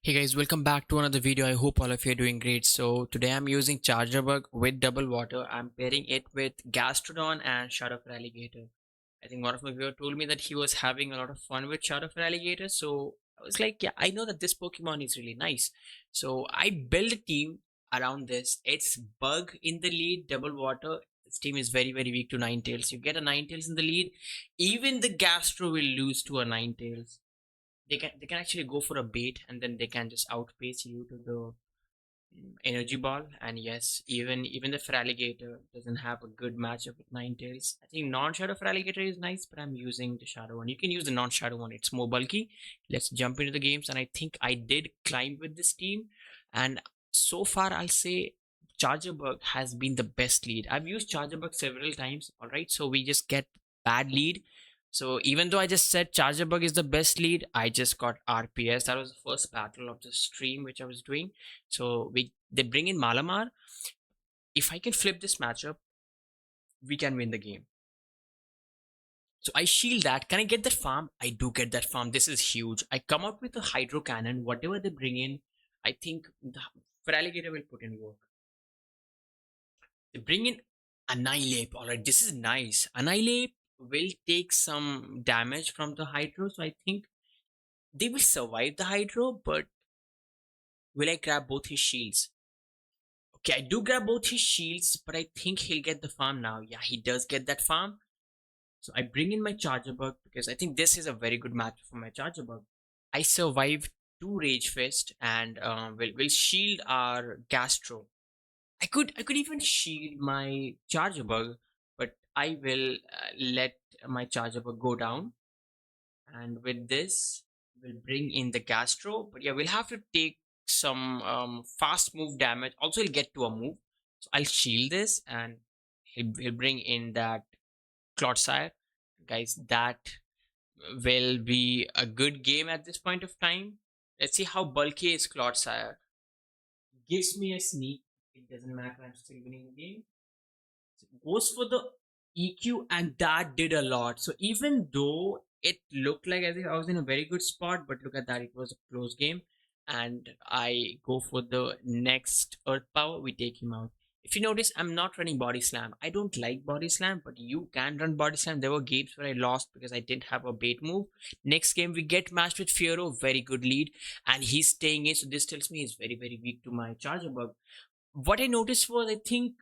Hey guys, welcome back to another video. I hope all of you are doing great. So today I'm using Charjabug with double water. I'm pairing it with Gastrodon and Shadow Feraligatr. I think one of my viewers told me that he was having a lot of fun with Shadow Feraligatr. So I was like, yeah, I know that this Pokemon is really nice. So I built a team around this. It's Bug in the lead, double water. This team is very, very weak to Ninetales. You get a Ninetales in the lead. Even the Gastro will lose to a Ninetales. They can actually go for a bait and then they can just outpace you to the energy ball. And yes, even the Feraligatr doesn't have a good matchup with Ninetales. I think non-shadow Feraligatr is nice, but I'm using the shadow one. You can use the non-shadow one, it's more bulky. Let's jump into the games. And I think I did climb with this team, and so far I'll say Charjabug has been the best lead. I've used Charjabug several times. All right, so we just get bad lead. So even though I just said Charjabug is the best lead, I just got RPS. That was the first battle of the stream which I was doing. So they bring in Malamar. If I can flip this matchup, we can win the game. So I shield that. Can I get that farm? I do get that farm. This is huge. I come out with a hydro cannon. Whatever they bring in, I think the Feraligatr will put in work. They bring in Annihilate. Alright, this is nice. Annihilate will take some damage from the hydro. So I think they will survive the hydro, but will I grab both his shields? Okay, I do grab both his shields, but I think he'll get the farm now. Yeah, he does get that farm. So I bring in my Charjabug because I think this is a very good match for my Charjabug. I survived two Rage Fist and will shield our Gastro. I could even shield my Charjabug, but I will let my Charjabug go down. And with this, we'll bring in the Gastro. But yeah, we'll have to take some fast move damage. Also, he'll get to a move. So I'll shield this and he'll bring in that Clodsire. Guys, that will be a good game at this point of time. Let's see how bulky is Clodsire. Gives me a sneak. It doesn't matter. I'm still winning the game. So goes for the EQ, and that did a lot. So even though it looked like as if I was in a very good spot, but look at that, it was a close game. And I go for the next Earth Power. We take him out. If you notice, I'm not running Body Slam. I don't like Body Slam, but you can run Body Slam. There were games where I lost because I didn't have a bait move. Next game, we get matched with Fiero. Very good lead. And he's staying in. So this tells me he's very, very weak to my Charjabug. What I noticed was, I think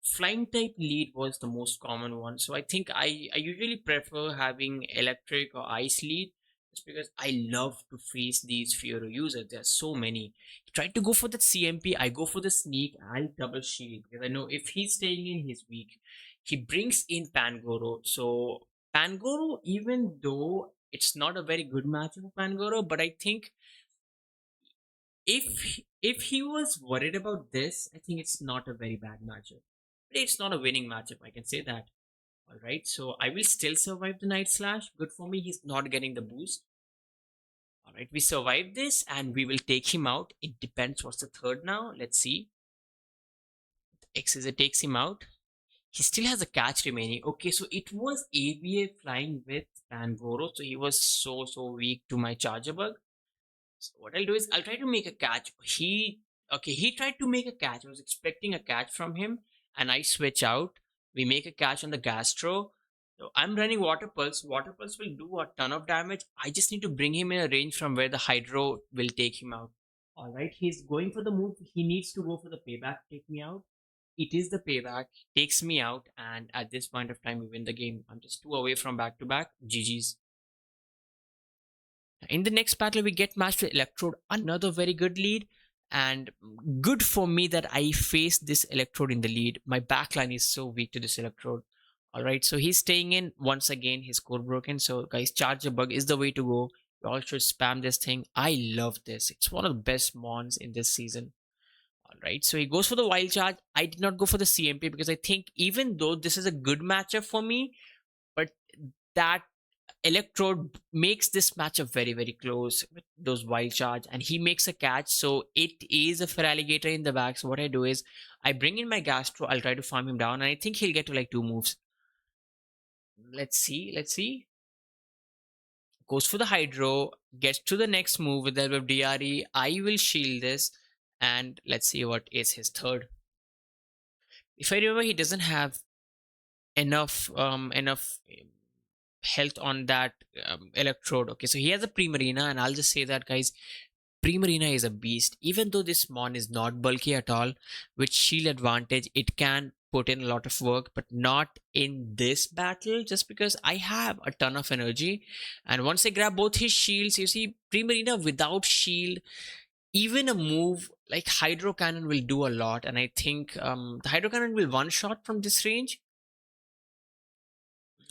flying type lead was the most common one. So I think I usually prefer having electric or ice lead just because I love to face these Fiora users. There are so many. He tried to go for that CMP. I go for the sneak. I'll double shield because I know if he's staying in, he's weak. He brings in Pangoro. So Pangoro, even though it's not a very good matchup for Pangoro, but I think if he was worried about this, I think it's not a very bad matchup. But it's not a winning matchup, I can say that. Alright, so I will still survive the Night Slash. Good for me, he's not getting the boost. Alright, we survived this and we will take him out. It depends what's the third now. Let's see. Xyz takes him out. He still has a catch remaining. Okay, so it was ABA flying with Pangoro, so he was so weak to my Charjabug. So what I'll do is I'll try to make a catch. He tried to make a catch. I was expecting a catch from him, and I switch out. We make a catch on the Gastro. So I'm running Water Pulse. Water Pulse will do a ton of damage. I just need to bring him in a range from where the Hydro will take him out. Alright, he's going for the move. He needs to go for the payback to take me out. It is the payback, takes me out, and at this point of time we win the game. I'm just two away from back to back. GG's. In the next battle, we get matched with Electrode, another very good lead. And good for me that I faced this Electrode in the lead. My backline is so weak to this Electrode. Alright, so he's staying in. Once again, his core broken. So, guys, Charjabug is the way to go. You all should spam this thing. I love this. It's one of the best mons in this season. Alright, so he goes for the Wild Charge. I did not go for the CMP because I think even though this is a good matchup for me, but that Electrode makes this matchup very, very close with those wild charge, and he makes a catch. So it is a Feraligatr in the back. So what I do is I bring in my Gastro. I'll try to farm him down, and I think he'll get to like two moves. Let's see. Goes for the Hydro. gets to the next move with the help of DRE. I will shield this, and let's see what is his third. If I remember, he doesn't have enough health on that electrode. Okay, so he has a Primarina, and I'll just say that, guys, Primarina is a beast. Even though this mon is not bulky at all, with shield advantage, it can put in a lot of work, but not in this battle, just because I have a ton of energy. And once I grab both his shields, you see, Primarina without shield, even a move like Hydro Cannon will do a lot. And I think the Hydro Cannon will one shot from this range.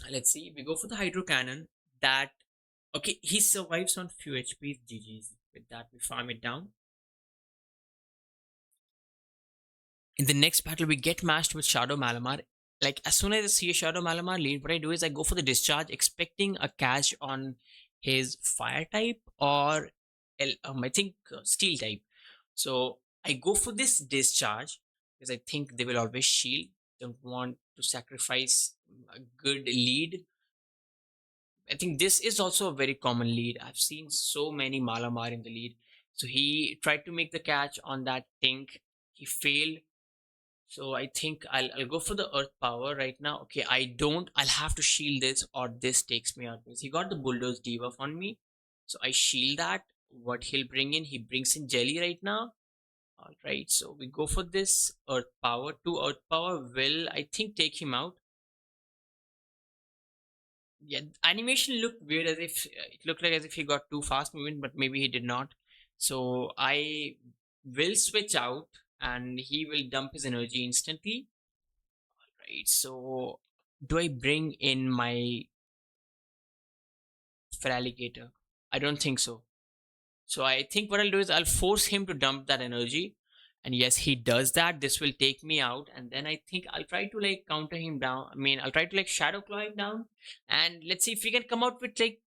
Let's see, we go for the Hydro Cannon. That, okay, he survives on few HP. GG's. With that, we farm it down. In the next battle, we get matched with Shadow Malamar. Like, as soon as I see a Shadow Malamar lead, what I do is I go for the discharge, expecting a catch on his fire type or I think steel type. So I go for this discharge because I think they will always shield. Don't want to sacrifice a good lead. I think this is also a very common lead. I've seen so many Malamar in the lead. So he tried to make the catch on that Tink. He failed. So I think I'll go for the earth power right now. Okay, I'll have to shield this or this takes me out. Because he got the bulldoze debuff on me. So I shield that. What he'll bring in, he brings in jelly right now. Alright, so we go for this earth power. 2 earth power will, I think, take him out. Yeah, animation looked weird, as if it looked like as if he got too fast moving, but maybe he did not. So I will switch out and he will dump his energy instantly. Right, so do I bring in my Feraligatr? I don't think so. So I think what I'll do is I'll force him to dump that energy. And yes, he does that. This will take me out. And then I think I'll try to like counter him down. I mean, I'll try to like shadow claw him down. And let's see if we can come out with like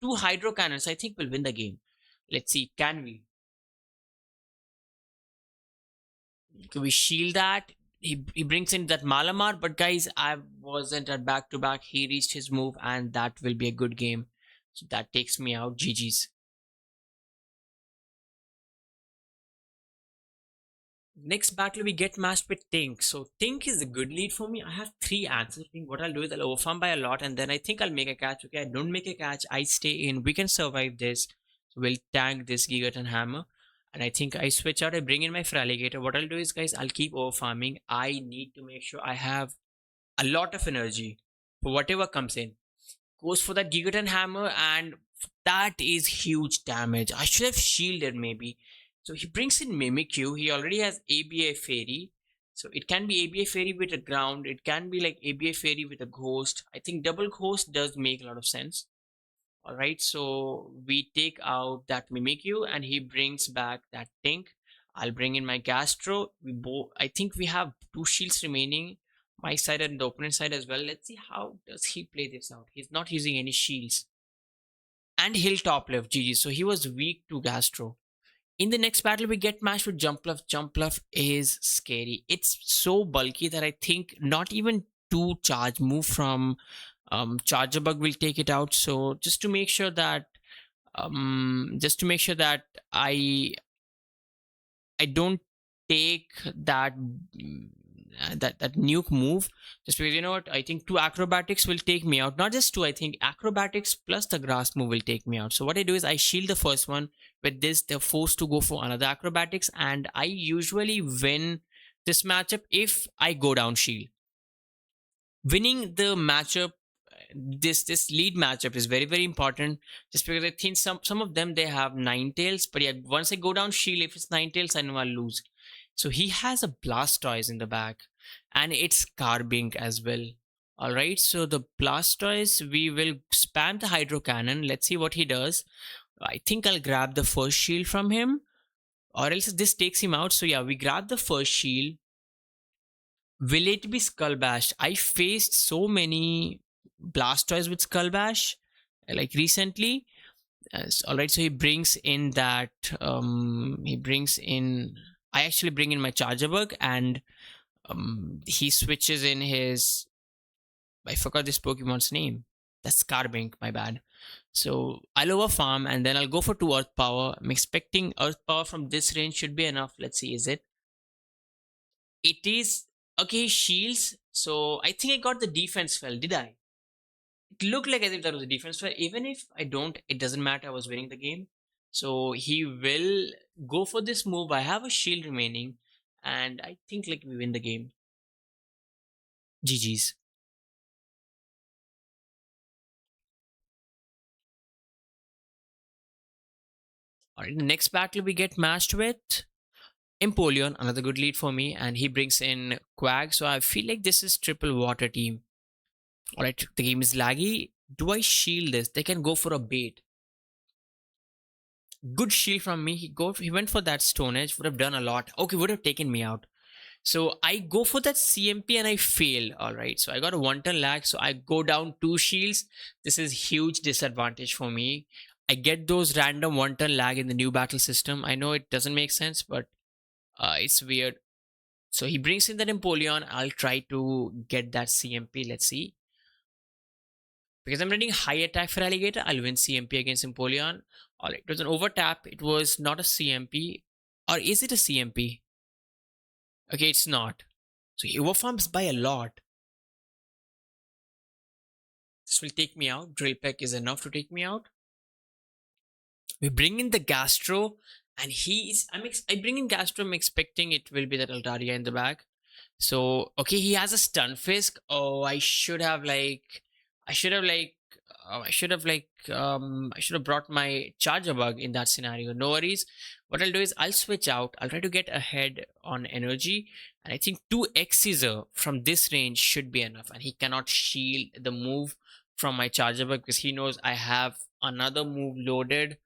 2 hydro cannons. I think we'll win the game. Let's see, can we? Can we shield that? He brings in that Malamar, but guys, I wasn't at back to back. He reached his move, and that will be a good game. So that takes me out. GG's. Next battle, we get matched with Tink. So Tink is a good lead for me. I have 3 answers. I think what I'll do is I'll overfarm by a lot, and then I think I'll make a catch. Okay, I don't make a catch. I stay in. We can survive this. So we'll tank this Gigaton Hammer. And I think I switch out. I bring in my Feraligatr. What I'll do is, guys, I'll keep overfarming. I need to make sure I have a lot of energy for whatever comes in. Goes for that Gigaton Hammer, and that is huge damage. I should have shielded maybe. So he brings in Mimikyu. He already has ABA Fairy. So it can be ABA Fairy with a ground. It can be like ABA Fairy with a ghost. I think double ghost does make a lot of sense. Alright, so we take out that Mimikyu and he brings back that Tink. I'll bring in my Gastro. I think we have 2 shields remaining. My side and the opponent side as well. Let's see how does he play this out. He's not using any shields. And he'll top left GG. So he was weak to Gastro. In the next battle, we get matched with Jumpluff. Jumpluff is scary. It's so bulky that I think not even 2 charge move from Charjabug will take it out. So just to make sure that I don't take that nuke move, just because, you know what, I think 2 acrobatics will take me out. Not just 2, I think acrobatics plus the grass move will take me out. So what I do is I shield the first one. With this, they're forced to go for another acrobatics, and I usually win this matchup if I go down shield. Winning the matchup, this lead matchup is very, very important, just because I think some of them they have 9 tails, but yeah, once I go down shield, if it's 9 tails, I know I'll lose. So he has a Blastoise in the back, and it's Carbink as well. Alright, so the Blastoise, we will spam the Hydro Cannon. Let's see what he does. I think I'll grab the first shield from him, or else this takes him out. So yeah, we grab the first shield. Will it be Skull Bash? I faced so many Blastoise with Skull Bash, like recently. Alright, so he brings in that. He brings in. I actually bring in my Charjabug, and he switches in his. I forgot this Pokemon's name. That's Carbink, my bad. So I'll over farm and then I'll go for 2 Earth Power. I'm expecting Earth Power from this range should be enough. Let's see, is it? It is. Okay, shields. So I think I got the defense fell. Did I? It looked like as if that was a defense fell. Even if I don't, it doesn't matter. I was winning the game. So he will go for this move. I have a shield remaining, and I think like we win the game. GG's. All right. The next battle we get matched with Empoleon, another good lead for me, and he brings in Quag. So I feel like this is triple water team. All right, the game is laggy. Do I shield this? They can go for a bait. Good shield from me. He went for that Stone Edge. Would have done a lot. Okay, would have taken me out. So I go for that CMP and I fail. All right, so I got a 1 turn lag. So I go down 2 shields. This is huge disadvantage for me. I get those random 1 turn lag in the new battle system. I know it doesn't make sense, but it's weird. So he brings in that Empoleon. I'll try to get that CMP. Let's see. Because I'm running high attack for Alligator, I'll win CMP against Empoleon. Alright, it was an overtap. It was not a CMP. Or is it a CMP? Okay, it's not. So he overfarms by a lot. This will take me out. Drill Peck is enough to take me out. We bring in the Gastro, and he is. I bring in Gastro. I'm expecting it will be that Altaria in the back. So okay, he has a Stunfisk. Oh, I should have like, I should have brought my Charjabug in that scenario. No worries. What I'll do is I'll switch out. I'll try to get ahead on energy, and I think 2 Xyzer from this range should be enough. And he cannot shield the move from my Charjabug because he knows I have another move loaded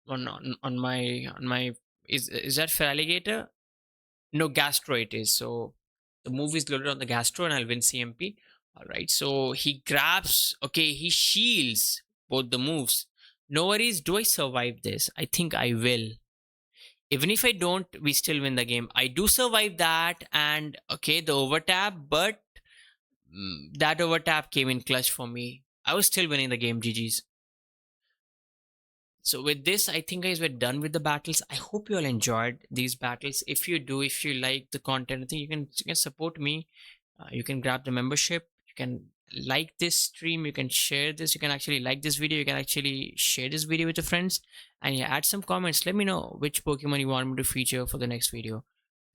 on my is that Feraligatr? No, Gastro it is. So the move is loaded on the Gastro and I'll win CMP. Alright, so he grabs, okay, he shields both the moves. No worries, do I survive this? I think I will. Even if I don't, we still win the game. I do survive that and okay, the overtap, but that overtap came in clutch for me. I was still winning the game, GG's. So with this, I think guys we're done with the battles. I hope you all enjoyed these battles. If you do, if you like the content, I think you can support me. You can grab the membership. You can like this stream. You can share this. You can actually like this video. You can actually share this video with your friends. And yeah, add some comments. Let me know which Pokemon you want me to feature for the next video.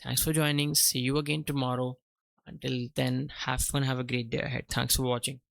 Thanks for joining. See you again tomorrow. Until then, have fun. Have a great day ahead. Thanks for watching.